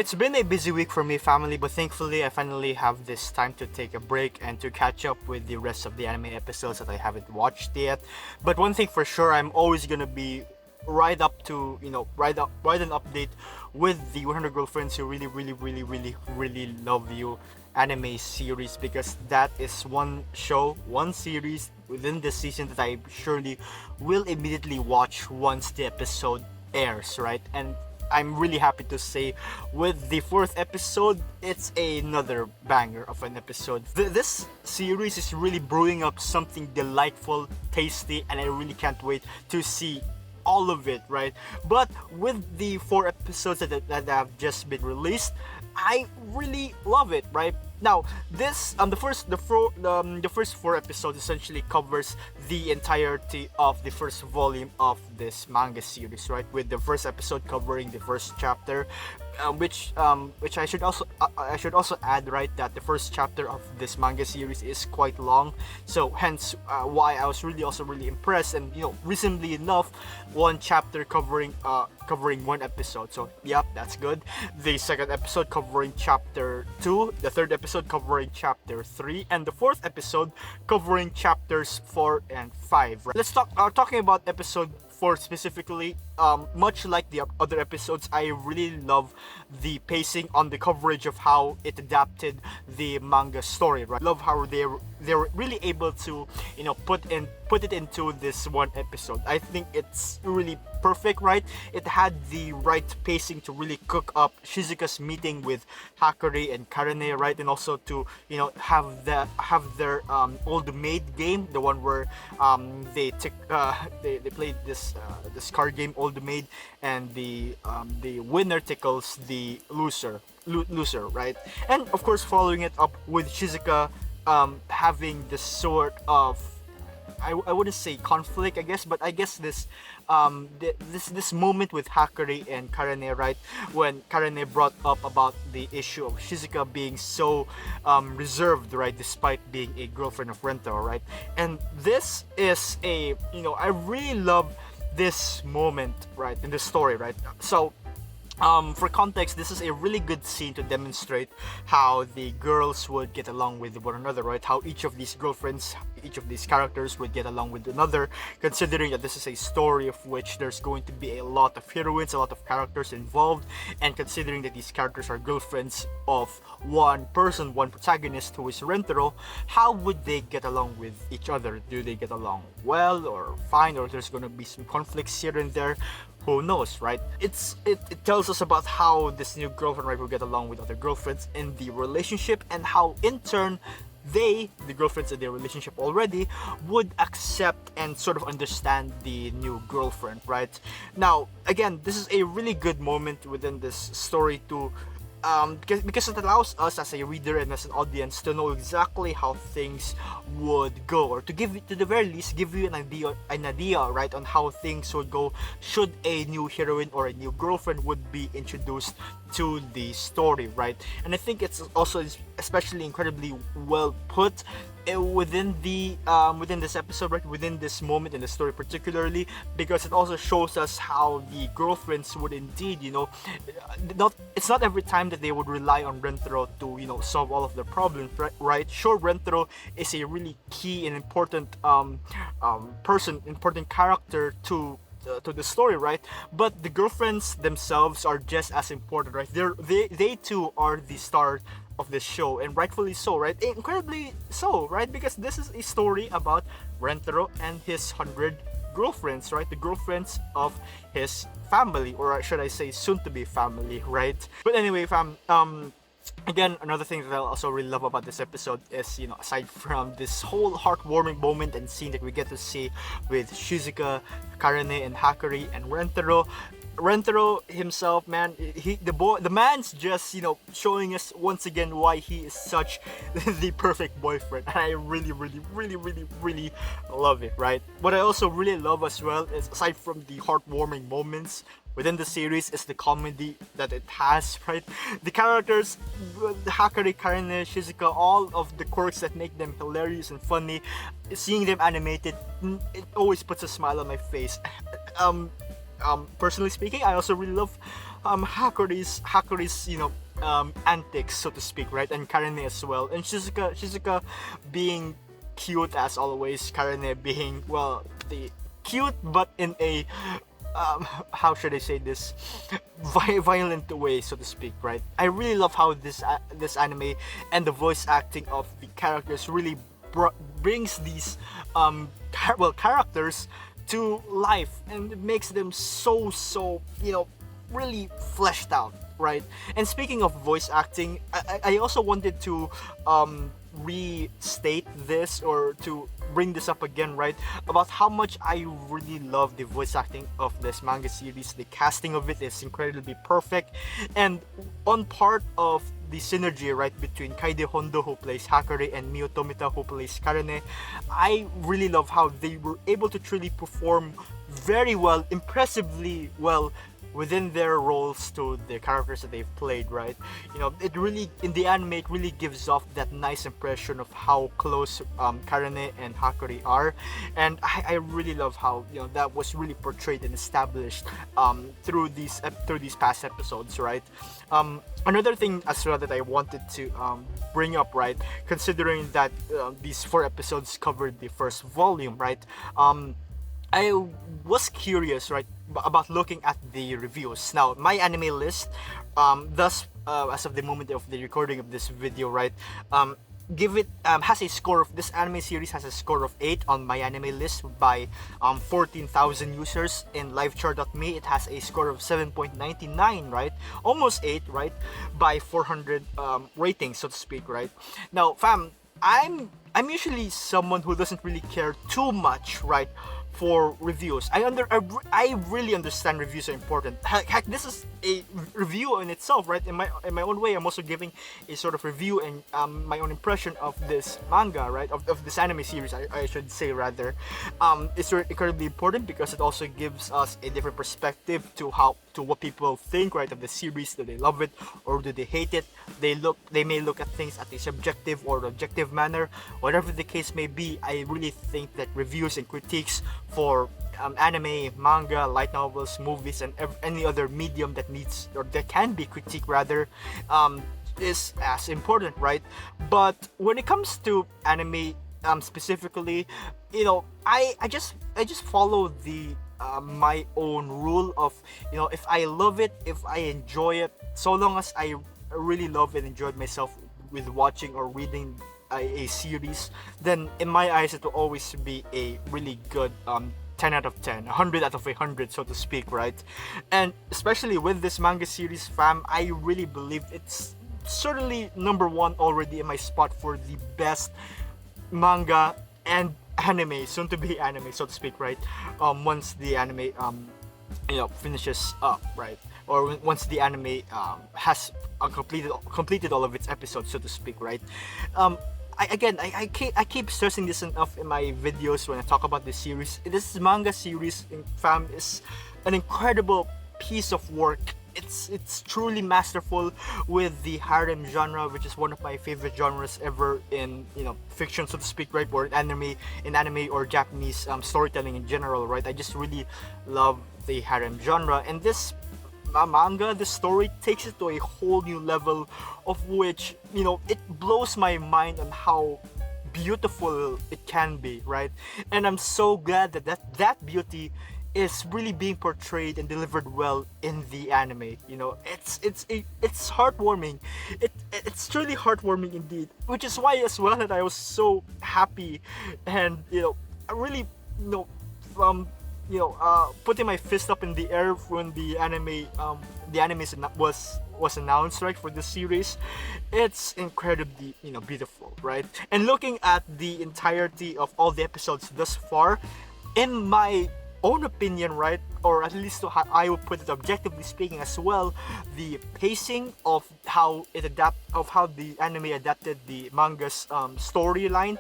it's been a busy week for me, family, but thankfully I finally have this time to take a break and to catch up with the rest of the anime episodes that I haven't watched yet. But one thing for sure, I'm always gonna be right up to, right an update with the 100 Girlfriends Who Really Love You anime series, because that is one show, one series within this season that I surely will immediately watch once the episode airs, right? And I'm really happy to say with the fourth episode, it's another banger of an episode. This series is really brewing up something delightful, tasty, and I really can't wait to see all of it, right? But with the 4 episodes that have just been released, I really love it, right? Now, this the first 4 episodes essentially covers the entirety of the first volume of this manga series, right? With the first episode covering the first chapter, which I should also add, right, that the first chapter of this manga series is quite long, so hence why I was really impressed. And reasonably enough, one chapter covering one episode, so yep, that's good. The second episode covering chapter 2, the third episode covering chapter 3, and the fourth episode covering chapters 4 and 5, right? Let's talking about episode 4 specifically. Much like the other episodes, I really love the pacing on the coverage of how it adapted the manga story, right? Love how they're really able to put it into this one episode. I think it's really perfect, right? It had the right pacing to really cook up Shizuka's meeting with Hakari and Karane, right? And also to have their old maid game, the one where they played this card game, Old Maid, and the winner tickles the loser, right? And of course, following it up with Shizuka having this sort of, I wouldn't say conflict, I guess, but I guess this moment with Hakari and Karane, right? When Karane brought up about the issue of Shizuka being so reserved, right, despite being a girlfriend of Rentaro, right? And this is I really love this moment, right, in the story, right? So for context, this is a really good scene to demonstrate how the girls would get along with one another, right? How each of these girlfriends, each of these characters would get along with another, considering that this is a story of which there's going to be a lot of heroines, a lot of characters involved, and considering that these characters are girlfriends of one person, one protagonist, who is Rentaro, how would they get along with each other? Do they get along well or fine, or there's going to be some conflicts here and there? Who knows, right? It tells us about how this new girlfriend, right, will get along with other girlfriends in the relationship, and how in turn the girlfriends in their relationship already, would accept and sort of understand the new girlfriend, right? Now, again, this is a really good moment within this story to because it allows us as a reader and as an audience to know exactly how things would go, or to the very least give you an idea, right, on how things would go should a new heroine or a new girlfriend would be introduced to the story, right? And I think it's also especially incredibly well put within this episode, right, within this moment in the story particularly, because it also shows us how the girlfriends would indeed, it's not every time that they would rely on Rentaro to solve all of their problems, right? Sure, Rentaro is a really key and important important character to the story, right? But the girlfriends themselves are just as important, right? They too are the star of this show, and rightfully so, right? Incredibly so, right? Because this is a story about Rentaro and his 100 girlfriends, right? The girlfriends of his family, or should I say soon-to-be family, right? But anyway, fam, again, another thing that I also really love about this episode is, aside from this whole heartwarming moment and scene that we get to see with Shizuka, Karane, and Hakari and Rentaro himself, man, the man's just showing us once again why he is such the perfect boyfriend, and I really love it, right? What I also really love as well is, aside from the heartwarming moments within the series, is the comedy that it has, right? The characters, Hakari, Karane, Shizuka, all of the quirks that make them hilarious and funny, seeing them animated, it always puts a smile on my face. Personally speaking, I also really love Hakuri's antics, so to speak, right? And Karene as well, and Shizuka being cute as always, Karene being, well, the cute but in a how should I say this, violent way, so to speak, right? I really love how this anime and the voice acting of the characters really brings these characters to life, and it makes them so really fleshed out, right? And speaking of voice acting, I also wanted to restate this, or to bring this up again, right? About how much I really love the voice acting of this manga series. The casting of it is incredibly perfect, and on part of the synergy, right, between Kaide Hondo, who plays Hakari, and Mio Tomita, who plays Karene, I really love how they were able to truly perform very well, impressively well, within their roles to the characters that they've played, right? It really, in the anime, it really gives off that nice impression of how close Karene and Hakari are, and I really love how that was really portrayed and established through these past episodes, right? Another thing as well that I wanted to bring up, right, considering that these 4 episodes covered the first volume, right? I was curious, right, about looking at the reviews. Now, my anime list, as of the moment of the recording of this video, right, has a score of, this anime series has a score of 8 on my anime list by 14,000 users. In livechart.me, it has a score of 7.99, right, almost 8, right, by 400 ratings, so to speak, right? Now, fam, I'm usually someone who doesn't really care too much, right, for reviews. I really understand reviews are important. Heck, this is a review in itself, right? In my own way, I'm also giving a sort of review and my own impression of this manga, right? Of this anime series, I should say, rather. It's incredibly important because it also gives us a different perspective to what people think, right, of the series. Do they love it or do they hate it? They may look at things at a subjective or objective manner. Whatever the case may be, I really think that reviews and critiques for anime, manga, light novels, movies, and any other medium that needs, or that can be critiqued rather, is as important, right? But when it comes to anime specifically, I just follow the my own rule of, if I love it, if I enjoy it, so long as I really love and enjoyed myself with watching or reading a series, then in my eyes it will always be a really good 10 out of 10, 100 out of 100, so to speak, right? And especially with this manga series, fam, I really believe it's certainly number 1 already in my spot for the best manga and anime, soon to be anime, so to speak, right? Once the anime finishes up, right? Or once the anime has completed all of its episodes, so to speak, right? I keep stressing this enough in my videos when I talk about this series. This manga series, fam, is an incredible piece of work. It's truly masterful with the harem genre, which is one of my favorite genres ever in fiction, so to speak, right? Or in anime or Japanese storytelling in general, right? I just really love the harem genre, and this manga, the story takes it to a whole new level, of which it blows my mind on how beautiful it can be, right? And I'm so glad that beauty is really being portrayed and delivered well in the anime. It's heartwarming. It's truly heartwarming indeed, which is why as well that I was so happy and I really putting my fist up in the air when the anime was announced, right, for the series. It's incredibly beautiful, right? And looking at the entirety of all the episodes thus far, in my own opinion, right, or at least how I would put it, objectively speaking as well, the pacing of how the anime adapted the manga's storyline,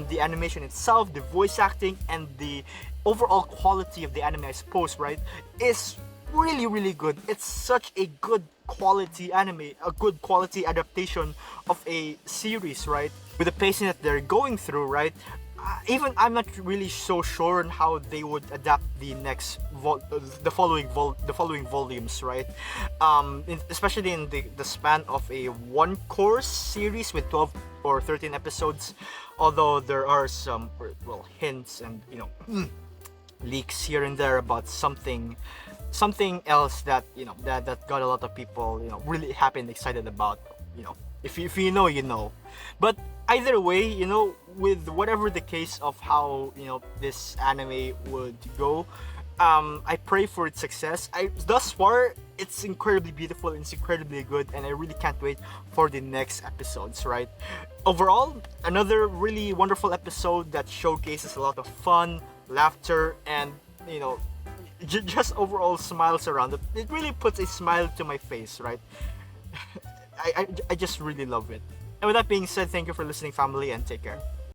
the animation itself, the voice acting, and the overall quality of the anime, I suppose, right, is really, really good. It's such a good quality anime, a good quality adaptation of a series, right? With the pacing that they're going through, right? even I'm not really so sure on how they would adapt the the following volumes, right? Especially in the span of a one course series with 12 or 13 episodes, although there are some, well, hints and leaks here and there about something else that that got a lot of people really happy and excited about. If you know, you know. But either way, with whatever the case of how this anime would go, I pray for its success. Thus far, it's incredibly beautiful, it's incredibly good, and I really can't wait for the next episodes, right? Overall, another really wonderful episode that showcases a lot of fun, laughter, and just overall smiles around it. It really puts a smile to my face, right? I just really love it. And with that being said, thank you for listening, family, and take care.